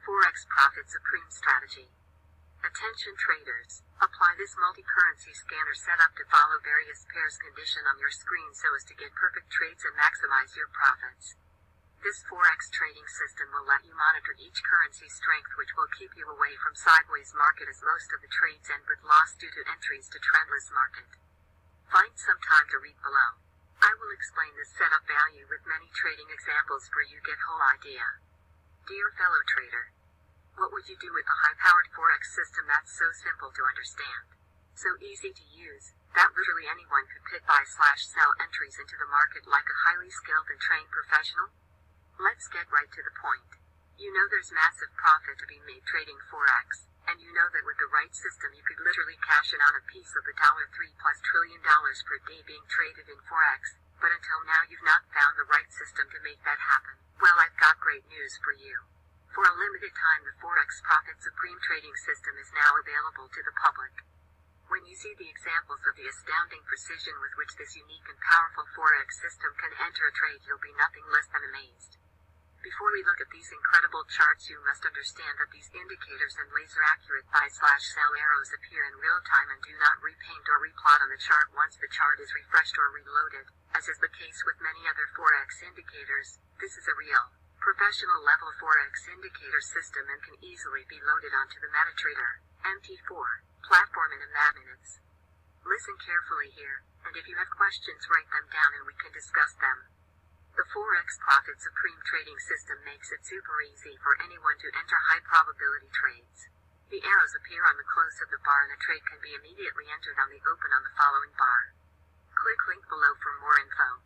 Forex Profit Supreme Strategy. Attention traders, apply this multi-currency scanner setup to follow various pairs condition on your screen so as to get perfect trades and maximize your profits. This Forex trading system will let you monitor each currency's strength, which will keep you away from sideways market as most of the trades end with loss due to entries to trendless market. Find some time to read below. I will explain this setup value with many trading examples for you get whole idea. Dear fellow trader, what would you do with a high-powered Forex system that's so simple to understand, so easy to use, that literally anyone could pick buy/sell entries into the market like a highly skilled and trained professional? Let's get right to the point. You know there's massive profit to be made trading Forex, and you know that with the right system you could literally cash in on a piece of the $3+ trillion per day being traded in Forex, but until now you've not found the right system to make that happen. Well, I've got great news for you. For a limited time, the Forex Profit Supreme trading system is now available to the public. When you see the examples of the astounding precision with which this unique and powerful Forex system can enter a trade, you'll be nothing less than amazed. Before we look at these incredible charts, you must understand that these indicators and laser-accurate buy/sell arrows appear in real time and do not repaint or replot on the chart once the chart is refreshed or reloaded, as is the case with many other Forex indicators. This is a real, professional level Forex indicator system and can easily be loaded onto the MetaTrader MT4 platform in a matter of minutes. Listen carefully here, and if you have questions, write them down and we can discuss them. The Forex Profit Supreme trading system makes it super easy for anyone to enter high probability trades. The arrows appear on the close of the bar and a trade can be immediately entered on the open on the following bar. Click link below for more info.